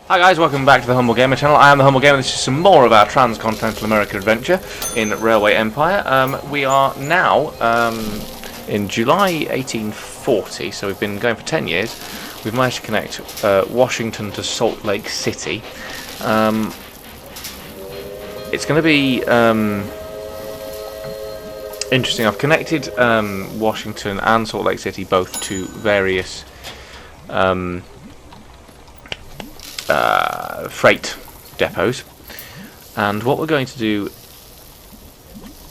Hi guys, welcome back to the Humble Gamer channel. I am the Humble Gamer. This is some more of our Transcontinental America adventure in Railway Empire. We are now in July 1840, so we've been going for 10 years. We've managed to connect Washington to Salt Lake City. It's going to be interesting. I've connected Washington and Salt Lake City both to various freight depots, and what we're going to do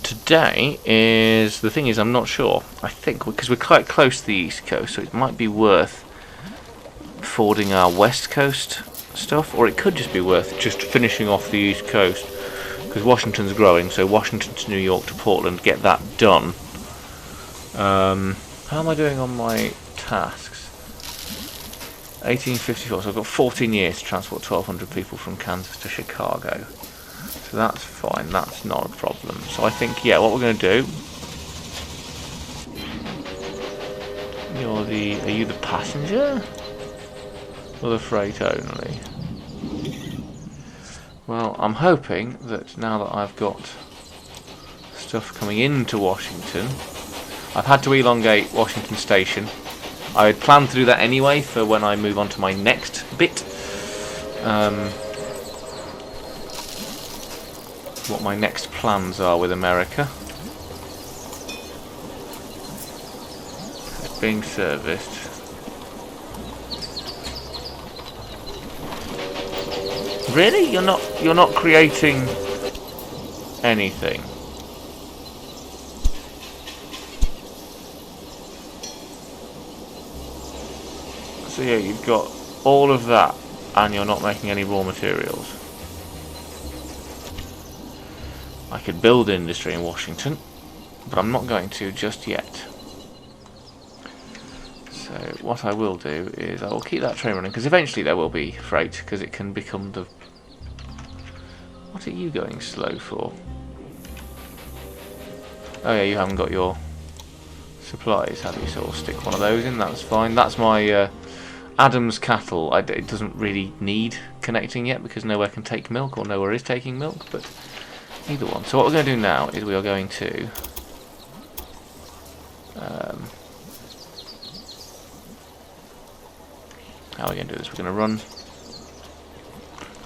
today is, the thing is, I'm not sure. I think because we're quite close to the East Coast, so it might be worth fording our West Coast stuff, or it could just be worth just finishing off the East Coast, because Washington's growing, so Washington to New York to Portland, get that done. How am I doing on my tasks? 1854, so I've got 14 years to transport 1,200 people from Kansas to Chicago. So that's fine, that's not a problem. So I think, yeah, what we're going to do... Are you the passenger? Or the freight only? Well, I'm hoping that now that I've got stuff coming into Washington... I've had to elongate Washington Station. I had planned to do that anyway for when I move on to my next bit. What my next plans are with America. It's being serviced. Really? You're not creating anything. So yeah, you've got all of that, and you're not making any raw materials. I could build industry in Washington, but I'm not going to just yet. So what I will do is I will keep that train running, because eventually there will be freight, because it can become the... What are you going slow for? Oh yeah, you haven't got your supplies, have you? So I'll stick one of those in, that's fine. That's my... Adam's cattle. It doesn't really need connecting yet because nowhere can take milk, or nowhere is taking milk, but either one. So what we're going to do now is we are going to how are we going to do this? We're going to run.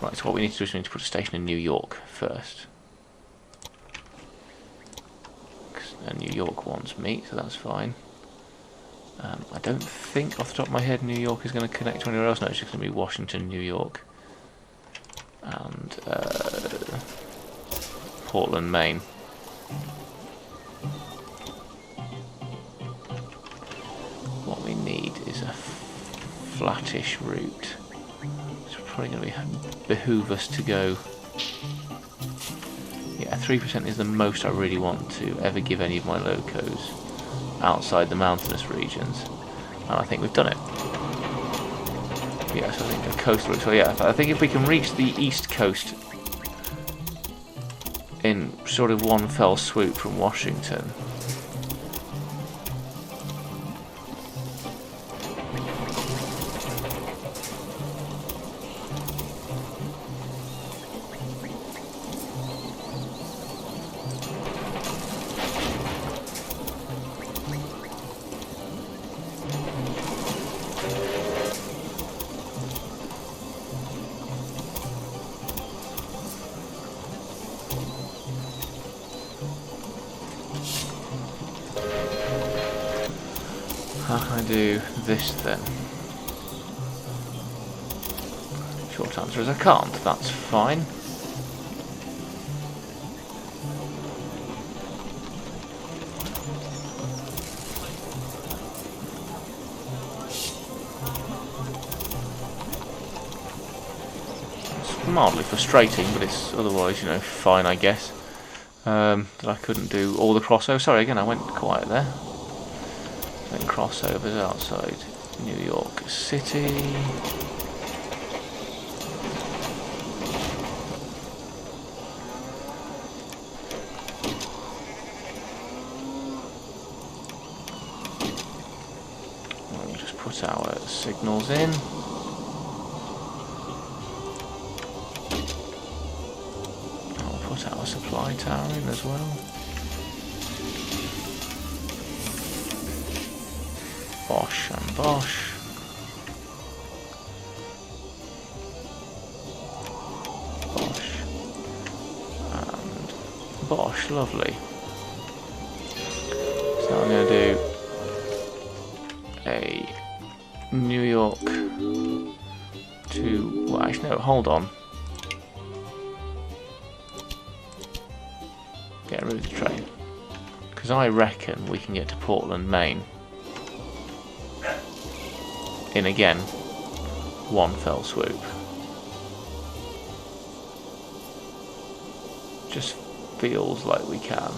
Right, so what we need to do is we need to put a station in New York first. And New York wants meat, so that's fine. I don't think off the top of my head New York is going to connect to anywhere else. No, it's just going to be Washington, New York, and Portland, Maine. What we need is a flattish route. It's probably going to behoove us to go... Yeah, 3% is the most I really want to ever give any of my locos outside the mountainous regions, and I think we've done it. Yes, I think a coastal. So yeah, I think if we can reach the East Coast in sort of one fell swoop from Washington. How can I do this then? Short answer is I can't, that's fine. It's mildly frustrating, but it's otherwise, you know, fine, I guess. That I couldn't do all the crossovers. Sorry, again, I went quiet there. Then crossovers outside New York City. We'll just put our signals in. supply tower in as well. Bosh and bosh. Bosh. And bosh, lovely. So I'm going to do a New York to... Well, actually, no, hold on. Get rid of the train. Because I reckon we can get to Portland, Maine in, again, one fell swoop. Just feels like we can.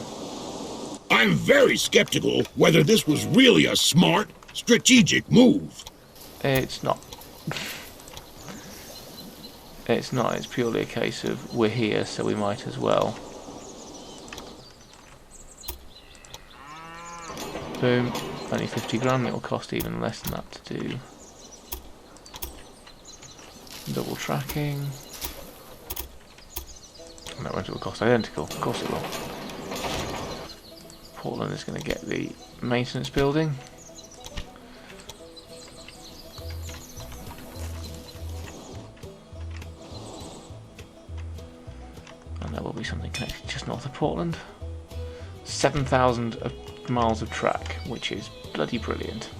I'm very skeptical whether this was really a smart, strategic move. It's not. It's not. It's purely a case of we're here, so we might as well. Boom. Only 50 grand. It'll cost even less than that to do. Double tracking. No, it will cost identical. Of course it will. Portland is going to get the maintenance building. And there will be something connected just north of Portland. 7,000 miles of track, which is bloody brilliant.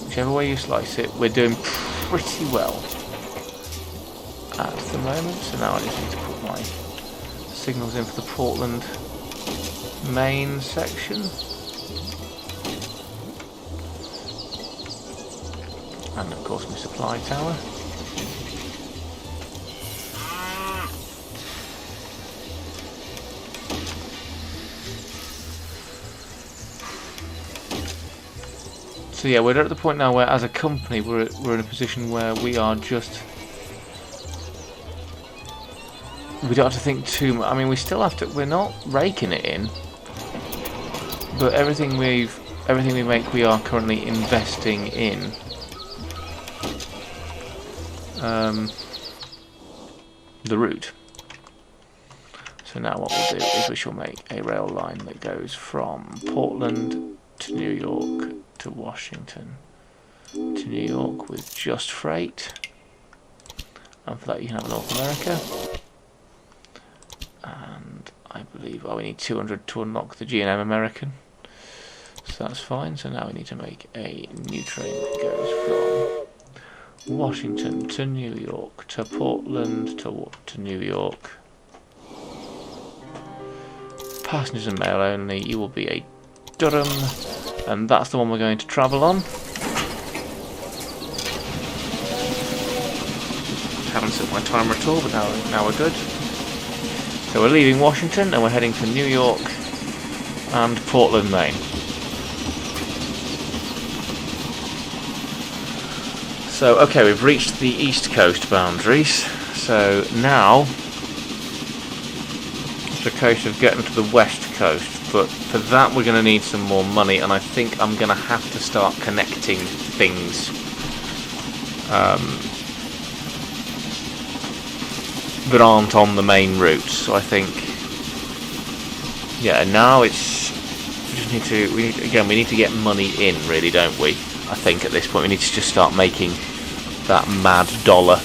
Whichever way you slice it, we're doing pretty well at the moment. So now I just need to put my signals in for the Portland main section. And of course my supply tower. So yeah, we're at the point now where, as a company, we're in a position where we are just... We don't have to think too much. I mean, we still have to... We're not raking it in, but everything we make, we are currently investing in. The route. So now what we'll do is we shall make a rail line that goes from Portland to New York to Washington to New York with just freight, and for that you can have North America. And I believe we need 200 to unlock the G&M American, so that's fine. So now we need to make a new train that goes from Washington to New York to Portland to New York. Passengers and mail only. You will be a Durham. And that's the one we're going to travel on. Haven't set my timer at all, but now we're good. So we're leaving Washington and we're heading to New York and Portland, Maine. So, okay, we've reached the East Coast boundaries. So now it's a case of getting to the West Coast. But for that we're going to need some more money, and I think I'm going to have to start connecting things that aren't on the main route. So I think, yeah, now it's we need to get money in, really, don't we? I think at this point we need to just start making that mad dollar.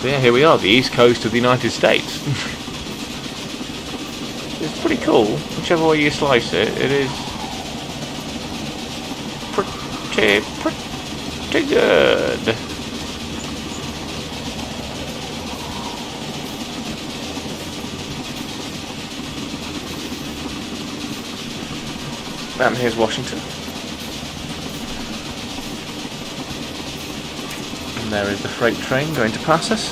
Yeah, here we are, the east coast of the United States. It's pretty cool, whichever way you slice it. It is pretty good. And here's Washington. And there is the freight train going to pass us.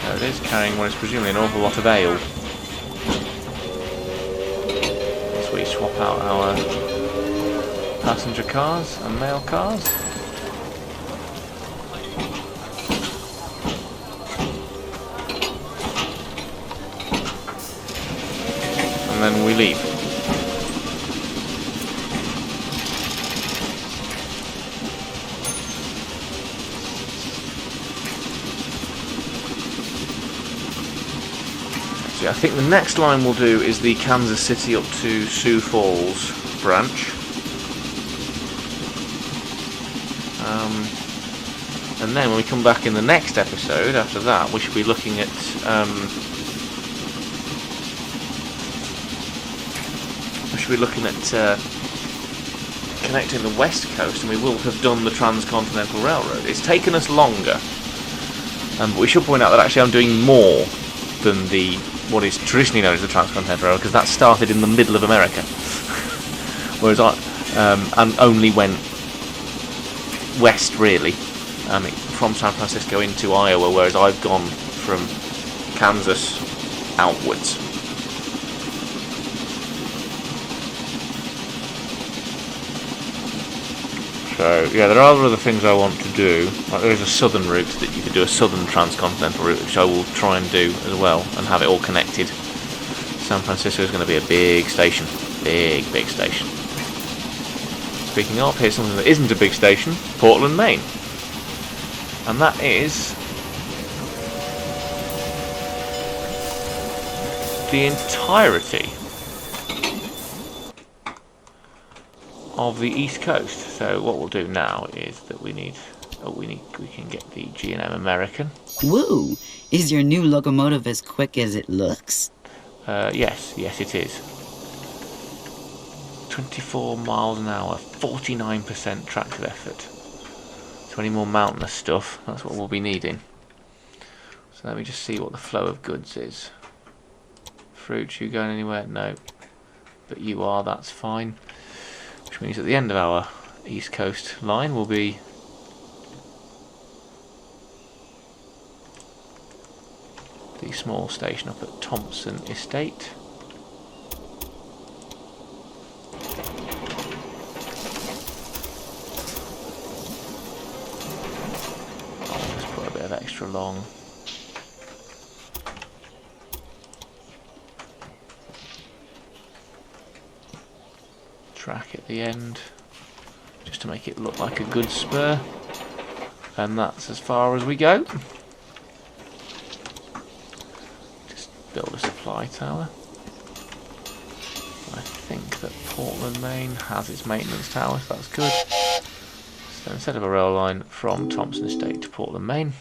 There it is, carrying what is presumably an awful lot of ale. As we swap out our passenger cars and mail cars. and then we leave. So I think the next line we'll do is the Kansas City up to Sioux Falls branch. And then when we come back in the next episode after that, we should be looking at connecting the west coast, and we will have done the Transcontinental Railroad. It's taken us longer, but we should point out that actually I'm doing more than what is traditionally known as the Transcontinental Railroad, because that started in the middle of America, whereas I and only went west really, from San Francisco into Iowa, whereas I've gone from Kansas outwards. So yeah, there are other things I want to do. Like there is a southern route that you could do, a southern transcontinental route, which I will try and do as well, and have it all connected. San Francisco is going to be a big station, big station. Speaking of, here's something that isn't a big station: Portland, Maine, and that is the entirety of the East Coast. So what we'll do now is that we can get the G&M American. Woo! Is your new locomotive as quick as it looks? Yes it is. 24 miles an hour, 49% tractive effort. So any more mountainous stuff, that's what we'll be needing. So let me just see what the flow of goods is. Fruit, you going anywhere? No. But you are, that's fine. Which means at the end of our East Coast line will be the small station up at Thompson Estate. I'll just put a bit of extra long. Track at the end, just to make it look like a good spur, and that's as far as we go. Just build a supply tower. I think that Portland, Maine has its maintenance tower, so that's good. So instead of a rail line from Thompson Estate to Portland, Maine,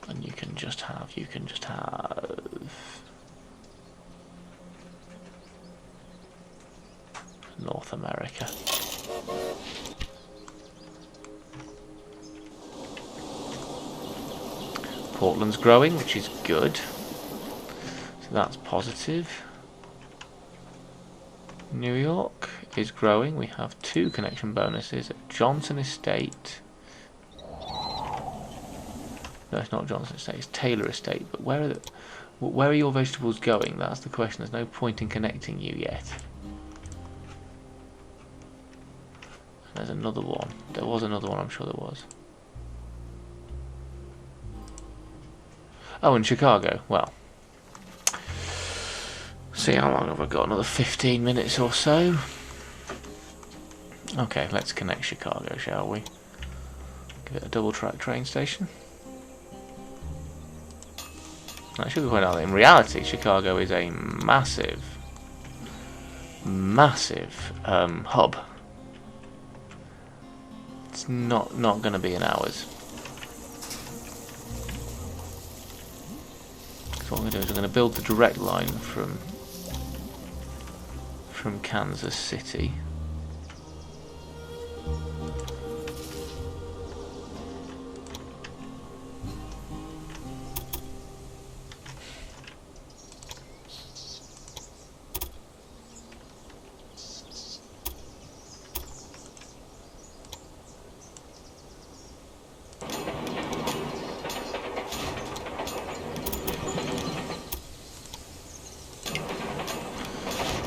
and you can just have North America. Portland's growing, which is good. So that's positive. New York is growing. We have 2 connection bonuses at Johnson Estate. No, it's not Johnson Estate, it's Taylor Estate. But where are your vegetables going? That's the question. There's no point in connecting you yet. There's another one. There was another one, I'm sure there was. Oh, in Chicago. Well, see how long have I got? Another 15 minutes or so. Okay, let's connect Chicago, shall we? Give it a double track train station. I should point out that in reality, Chicago is a massive hub. It's not going to be in hours. So what I'm going to do is we're going to build the direct line from Kansas City.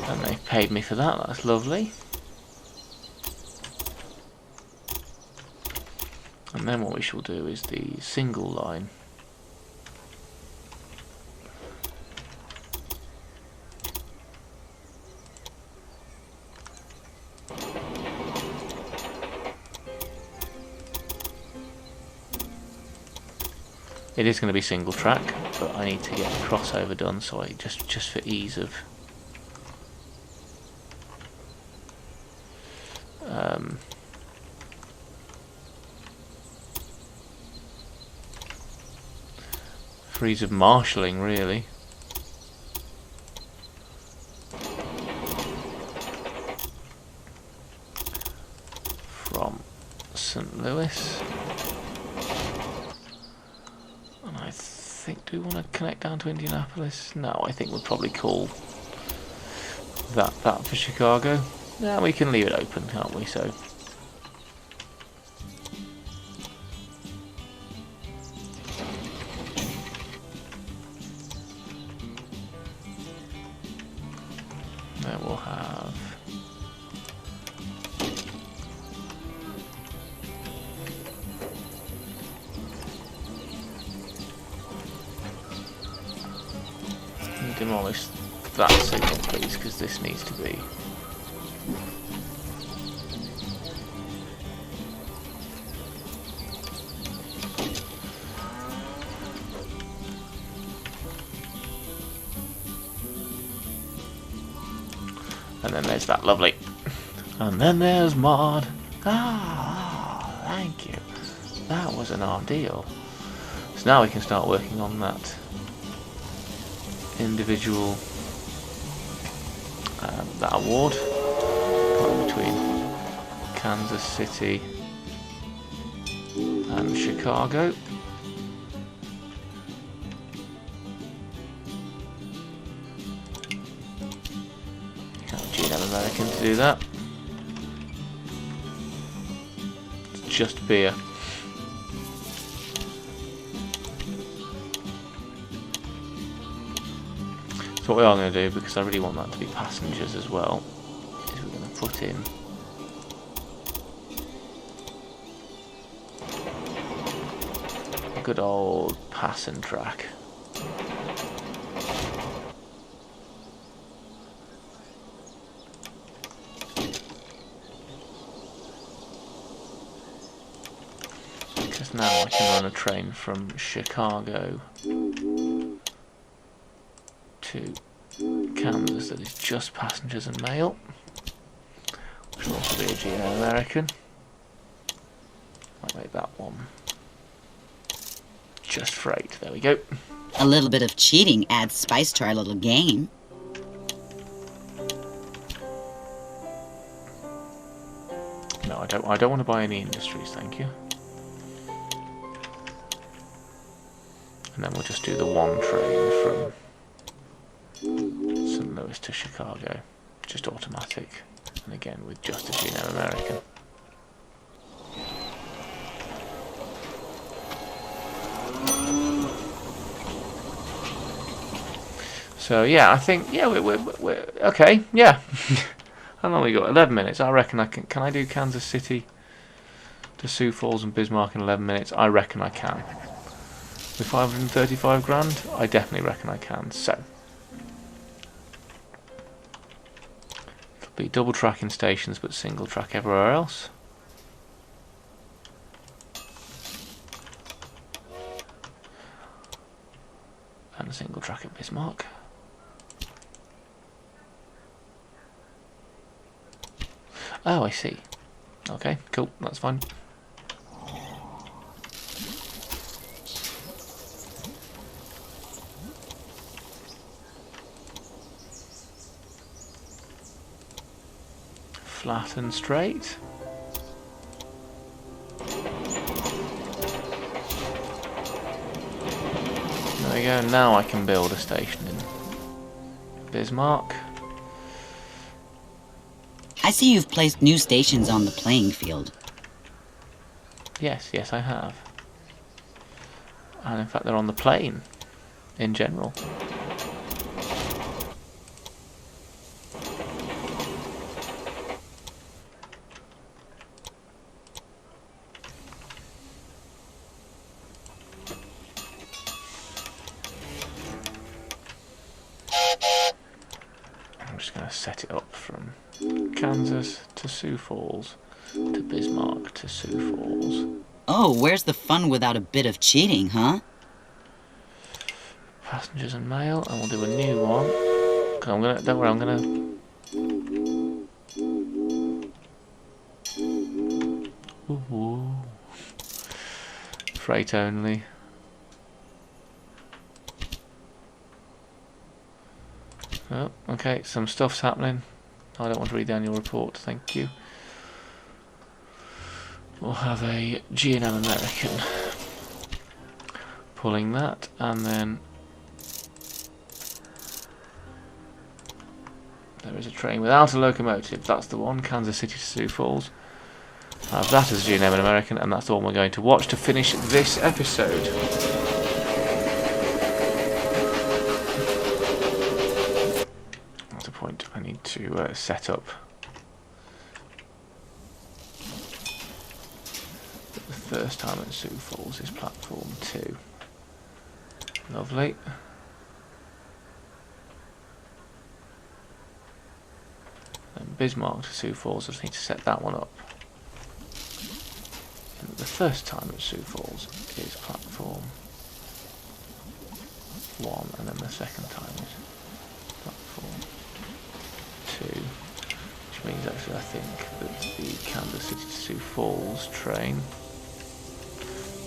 And they've paid me for that, that's lovely. And then what we shall do is the single line It is going to be single track, but I need to get the crossover done, so I just for ease of marshalling, really. From St. Louis. And I think, do we want to connect down to Indianapolis? No, I think we'll probably call that for Chicago. Yeah, we can leave it open, can't we? So there we'll have demolish that signal, please, because this needs to be. And then there's that lovely. And then there's Maud. Ah, thank you. That was an ordeal. So now we can start working on that individual, that award between Kansas City and Chicago. American to do that. It's just beer. So what we are going to do, because I really want that to be passengers as well, is we're going to put in a good old passing track. Now I can run a train from Chicago to Kansas that is just passengers and mail, which will also be a GM American. I'll make that one just freight. There we go. A little bit of cheating adds spice to our little game. No, I don't want to buy any industries, thank you. And then we'll just do the one train from St. Louis to Chicago, just automatic, and again with just a GM American. So yeah, I think we're okay. Yeah, how long we got? 11 minutes. I reckon I can. Can I do Kansas City to Sioux Falls and Bismarck in 11 minutes? I reckon I can. With 535 grand, I definitely reckon I can. So it'll be double track in stations, but single track everywhere else. And a single track at Bismarck. Oh, I see. Okay, cool, that's fine. Flat and straight. There we go, now I can build a station in Bismarck. I see you've placed new stations on the playing field. Yes, I have. And in fact they're on the plane in general. I'm just going to set it up from Kansas to Sioux Falls to Bismarck to Sioux Falls. Oh, where's the fun without a bit of cheating, huh? Passengers and mail, and we'll do a new one. Don't worry, I'm gonna. Ooh. Freight only. Oh, okay, some stuff's happening. I don't want to read the annual report, thank you. We'll have a G&M American pulling that, and then there is a train without a locomotive. That's the one, Kansas City to Sioux Falls. I have that as G&M American, and that's the one we're going to watch to finish this episode. That's a point I need to set up. The first time at Sioux Falls is platform 2. Lovely. And Bismarck to Sioux Falls, I just need to set that one up. And the first time at Sioux Falls is platform 1, and then the second time is platform 2. Which means actually I think that the Kansas City to Sioux Falls train...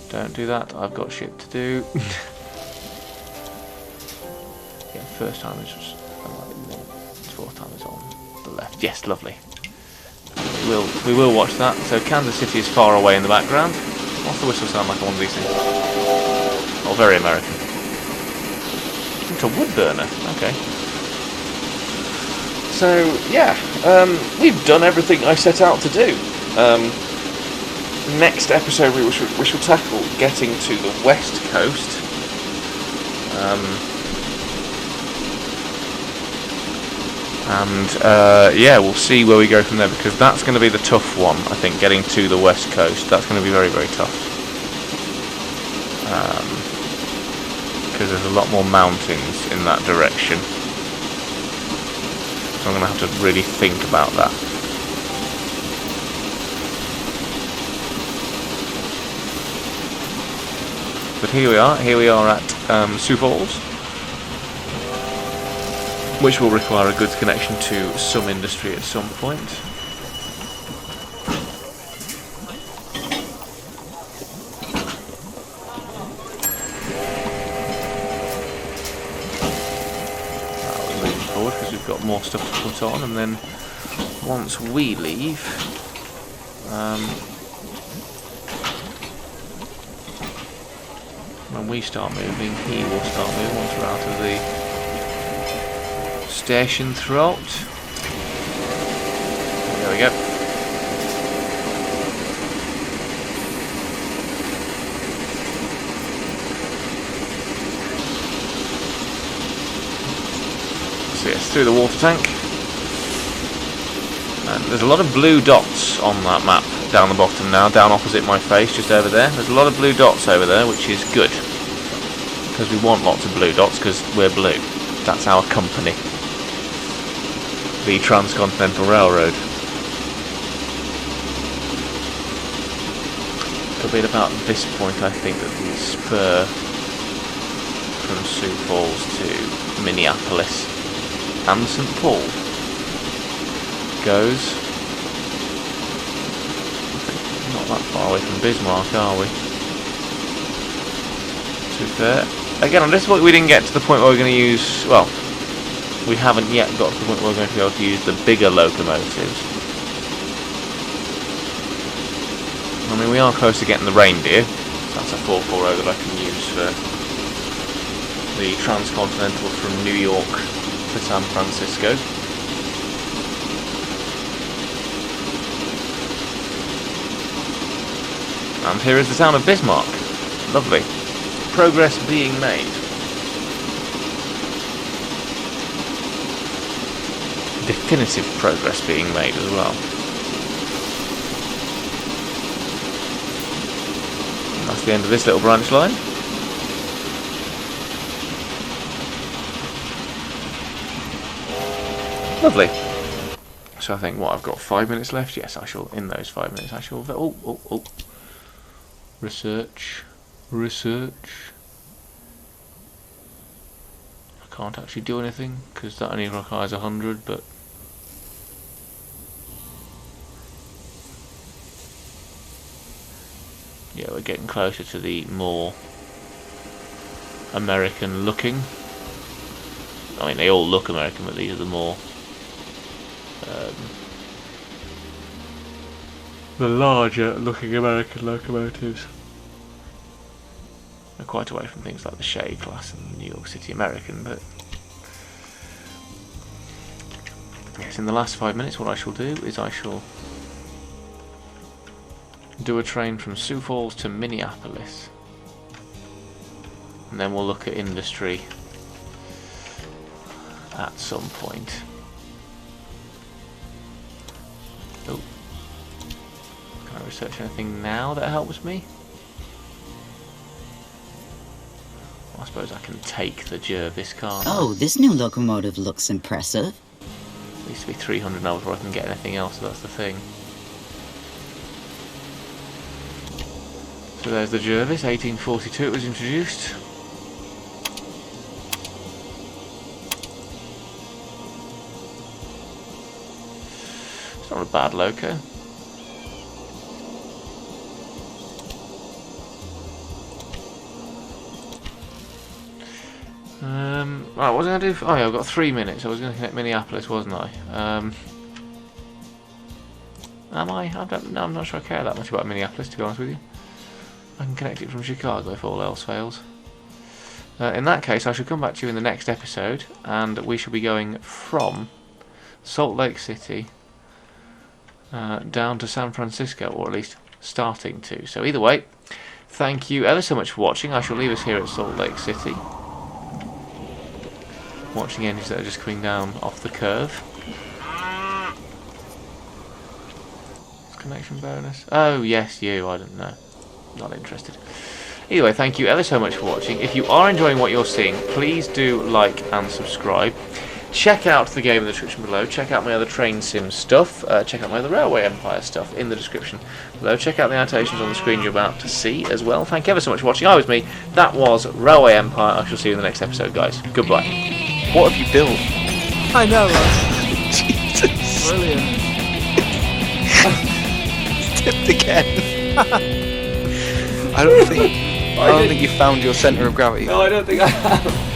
Don't do that, I've got shit to do. Yeah, first time is just fourth time is on the left. Yes, lovely. We will watch that. So Kansas City is far away in the background. What's the whistle sound like on one of these things? Oh, very American. It's a wood burner. Okay. So yeah, we've done everything I set out to do. Next episode we shall tackle getting to the west coast. Yeah, we'll see where we go from there, because that's going to be the tough one, I think, getting to the west coast. That's going to be very, very tough. Because there's a lot more mountains in that direction. So I'm going to have to really think about that. But here we are at Sioux Falls, which will require a good connection to some industry at some point. We're moving forward because we've got more stuff to put on, and then once we leave, when we start moving, he will start moving once we're out of the station throat. There we go. So yes, through the water tank. And there's a lot of blue dots on that map down the bottom now, down opposite my face, just over there. There's a lot of blue dots over there, which is good. Because we want lots of blue dots, because we're blue. That's our company. The Transcontinental Railroad. It'll be at about this point, I think, that the spur from Sioux Falls to Minneapolis and St. Paul goes. Not that far away from Bismarck, are we? To be fair. Again, on this point, we didn't get to the point where we're going to use, well, we haven't yet got to the point where we're going to be able to use the bigger locomotives. I mean, we are close to getting the reindeer. That's a 440 that I can use for the Transcontinental from New York to San Francisco. And here is the town of Bismarck. Lovely. Progress being made. Definitive progress being made as well. And that's the end of this little branch line. Lovely. So I think, what, I've got 5 minutes left? Yes, I shall, in those 5 minutes, I shall... Oh. Research. can't actually do anything because that only requires 100, but yeah, we're getting closer to the more American looking. I mean, they all look American, but these are the more the larger looking American locomotives. They're quite away from things like the Shea class and the New York City American, but yes, in the last 5 minutes what I shall do is I shall do a train from Sioux Falls to Minneapolis, and then we'll look at industry at some point. Oh, can I research anything now that helps me? I suppose I can take the Jervis car. Oh, this new locomotive looks impressive. It needs to be 300 now before I can get anything else, so that's the thing. So there's the Jervis, 1842 it was introduced. It's not a bad loco. Right, what was I going to do? Oh yeah, I've got 3 minutes. I was going to connect Minneapolis, wasn't I? Am I? No, I'm not sure I care that much about Minneapolis, to be honest with you. I can connect it from Chicago if all else fails. In that case, I shall come back to you in the next episode, and we shall be going from Salt Lake City down to San Francisco, or at least starting to. So either way, thank you ever so much for watching. I shall leave us here at Salt Lake City, watching engines that are just coming down off the curve. Connection bonus. Oh yes, you. I don't know. Not interested. Either way, thank you ever so much for watching. If you are enjoying what you're seeing, please do like and subscribe. Check out the game in the description below. Check out my other train sim stuff. Check out my other Railway Empire stuff in the description below. Check out the annotations on the screen you're about to see as well. Thank you ever so much for watching. I was me. That was Railway Empire. I shall see you in the next episode, guys. Goodbye. What have you built? I know, right? Jesus. Brilliant. Tipped again. I don't think you found your centre of gravity. No, I don't think I have.